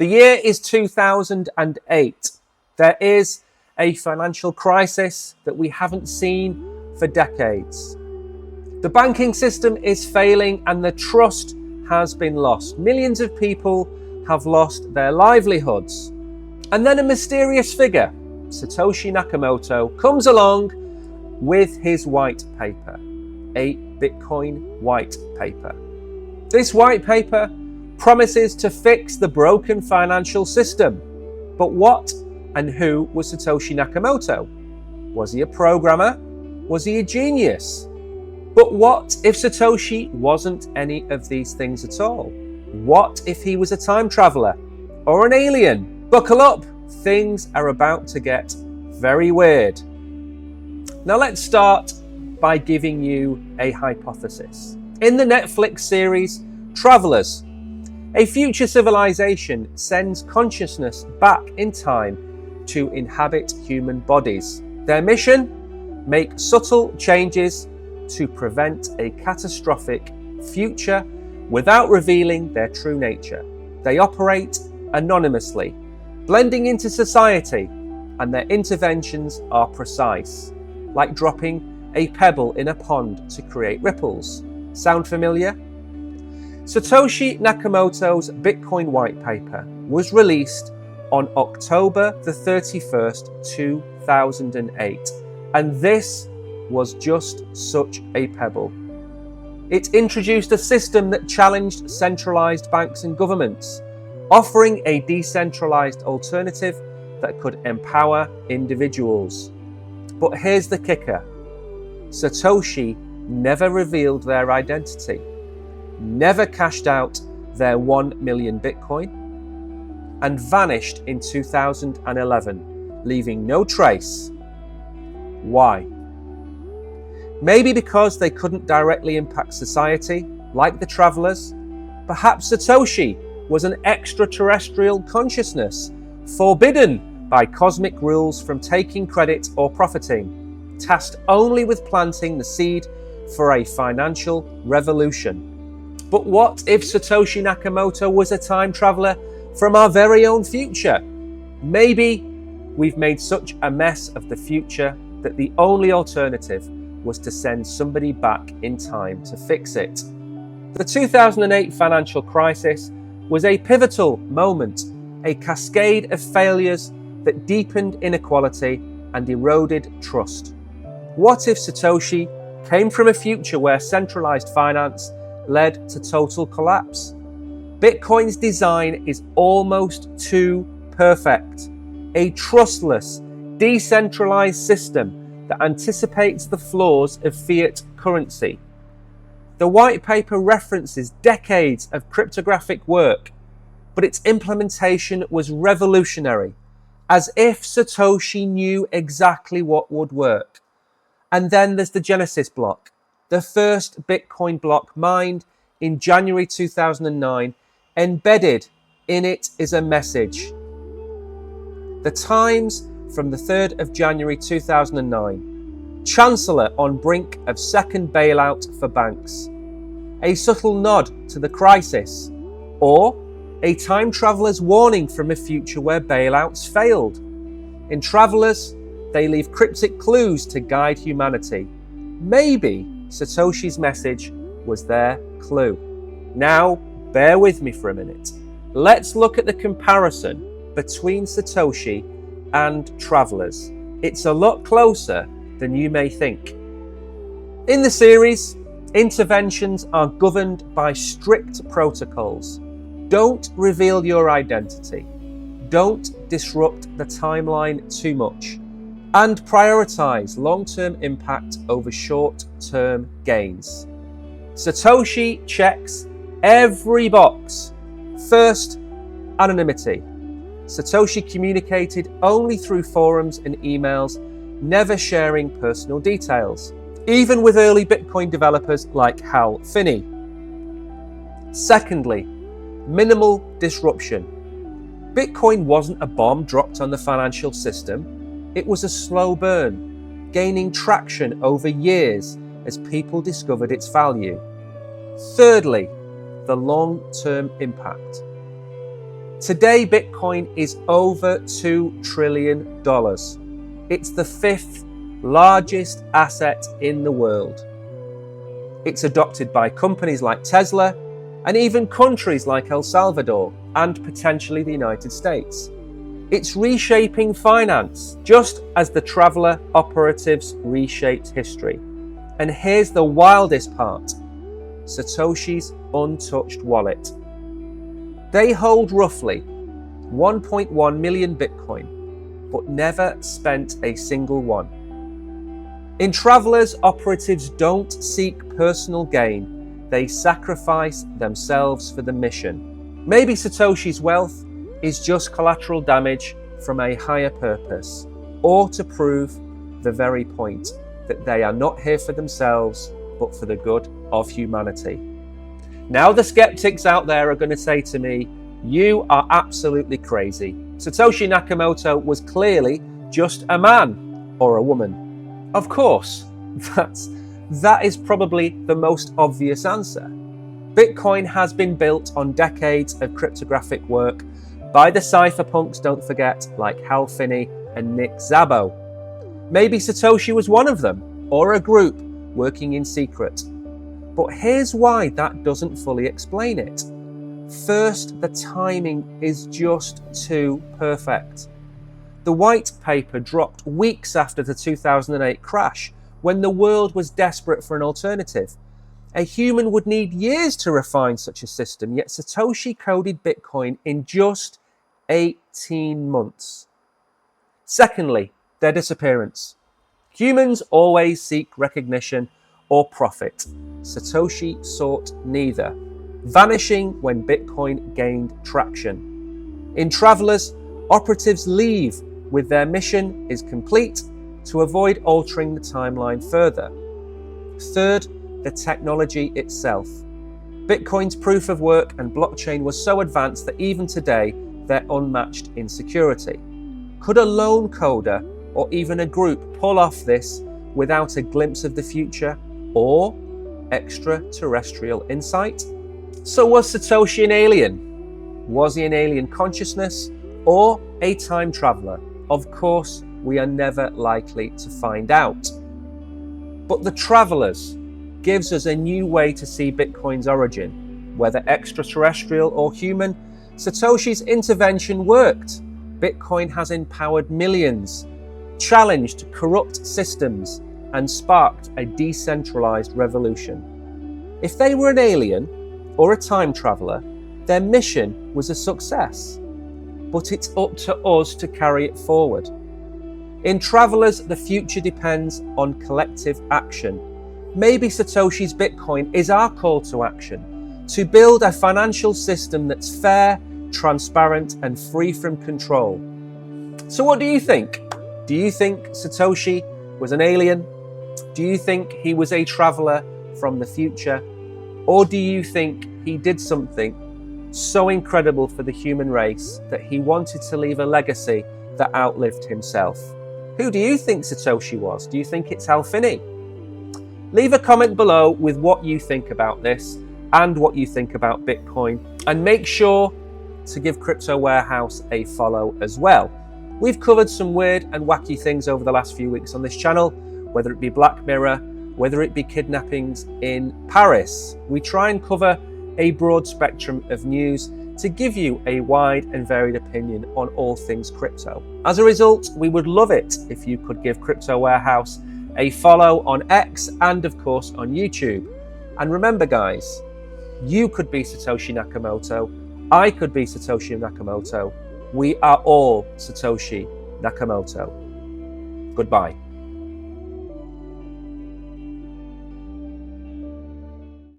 The year is 2008. There is a financial crisis that we haven't seen for decades. The banking system is failing and the trust has been lost. Millions of people have lost their livelihoods. And then a mysterious figure, Satoshi Nakamoto, comes along with his white paper, a Bitcoin white paper. This white paper promises to fix the broken financial system. But what and who was Satoshi Nakamoto? Was he a programmer? Was he a genius? But what if Satoshi wasn't any of these things at all? What if he was a time traveler or an alien? Buckle up, things are about to get very weird. Now let's start by giving you a hypothesis. In the Netflix series Travelers, a future civilization sends consciousness back in time to inhabit human bodies. Their mission? Make subtle changes to prevent a catastrophic future without revealing their true nature. They operate anonymously, blending into society, and their interventions are precise, like dropping a pebble in a pond to create ripples. Sound familiar? Satoshi Nakamoto's Bitcoin white paper was released on October the 31st, 2008, and this was just such a pebble. It introduced a system that challenged centralized banks and governments, offering a decentralized alternative that could empower individuals. But here's the kicker. Satoshi never revealed their identity, never cashed out their 1 million Bitcoin, and vanished in 2011, leaving no trace. Why? Maybe because they couldn't directly impact society, like the travelers. Perhaps Satoshi was an extraterrestrial consciousness, forbidden by cosmic rules from taking credit or profiting, tasked only with planting the seed for a financial revolution. But what if Satoshi Nakamoto was a time traveler from our very own future? Maybe we've made such a mess of the future that the only alternative was to send somebody back in time to fix it. The 2008 financial crisis was a pivotal moment, a cascade of failures that deepened inequality and eroded trust. What if Satoshi came from a future where centralized finance led to total collapse? Bitcoin's design is almost too perfect, a trustless, decentralized system that anticipates the flaws of fiat currency. The white paper references decades of cryptographic work, but its implementation was revolutionary, as if Satoshi knew exactly what would work. And then there's the Genesis block, the first Bitcoin block mined in January 2009. Embedded in it is a message. The Times from the 3rd of January 2009. Chancellor on brink of second bailout for banks. A subtle nod to the crisis, or a time traveller's warning from a future where bailouts failed. In Travelers, they leave cryptic clues to guide humanity. Maybe Satoshi's message was their clue. Now, bear with me for a minute. Let's look at the comparison between Satoshi and Travelers. It's a lot closer than you may think. In the series, interventions are governed by strict protocols. Don't reveal your identity. Don't disrupt the timeline too much. And prioritize long-term impact over short-term gains. Satoshi checks every box. First, anonymity. Satoshi communicated only through forums and emails, never sharing personal details, even with early Bitcoin developers like Hal Finney. Secondly, minimal disruption. Bitcoin wasn't a bomb dropped on the financial system. It was a slow burn, gaining traction over years as people discovered its value. Thirdly, the long-term impact. Today, Bitcoin is over $2 trillion. It's the 5th largest asset in the world. It's adopted by companies like Tesla and even countries like El Salvador and potentially the United States. It's reshaping finance, just as the traveller operatives reshaped history. And here's the wildest part: Satoshi's untouched wallet. They hold roughly 1.1 million Bitcoin, but never spent a single one. In Travelers, operatives don't seek personal gain, they sacrifice themselves for the mission. Maybe Satoshi's wealth is just collateral damage from a higher purpose, or to prove the very point that they are not here for themselves, but for the good of humanity. Now the skeptics out there are going to say to me, you are absolutely crazy. Satoshi Nakamoto was clearly just a man or a woman. Of course, that is probably the most obvious answer. Bitcoin has been built on decades of cryptographic work by the cypherpunks, don't forget, like Hal Finney and Nick Szabo. Maybe Satoshi was one of them, or a group working in secret. But here's why that doesn't fully explain it. First, the timing is just too perfect. The white paper dropped weeks after the 2008 crash, when the world was desperate for an alternative. A human would need years to refine such a system, yet Satoshi coded Bitcoin in just 18 months. Secondly, their disappearance. Humans always seek recognition or profit. Satoshi sought neither, vanishing when Bitcoin gained traction. In Travelers, operatives leave with their mission is complete to avoid altering the timeline further. Third, the technology itself. Bitcoin's proof of work and blockchain was so advanced that even today, they're unmatched in security. Could a lone coder or even a group pull off this without a glimpse of the future or extraterrestrial insight? So was Satoshi an alien? Was he an alien consciousness or a time traveler? Of course, we are never likely to find out. But the Travelers gives us a new way to see Bitcoin's origin. Whether extraterrestrial or human, Satoshi's intervention worked. Bitcoin has empowered millions, challenged corrupt systems, and sparked a decentralized revolution. If they were an alien or a time traveler, their mission was a success. But it's up to us to carry it forward. In Travelers, the future depends on collective action. Maybe Satoshi's Bitcoin is our call to action, to build a financial system that's fair, transparent, and free from control. So what do you think? Do you think Satoshi was an alien? Do you think he was a traveler from the future? Or do you think he did something so incredible for the human race that he wanted to leave a legacy that outlived himself? Who do you think Satoshi was? Do you think it's Hal Finney? Leave a comment below with what you think about this and what you think about Bitcoin, and make sure to give Crypto Warehouse a follow as well. We've covered some weird and wacky things over the last few weeks on this channel, whether it be Black Mirror, whether it be kidnappings in Paris. We try and cover a broad spectrum of news to give you a wide and varied opinion on all things crypto. As a result, we would love it if you could give Crypto Warehouse a follow on X and of course on YouTube. And remember guys, you could be Satoshi Nakamoto, I could be Satoshi Nakamoto, we are all Satoshi Nakamoto. Goodbye.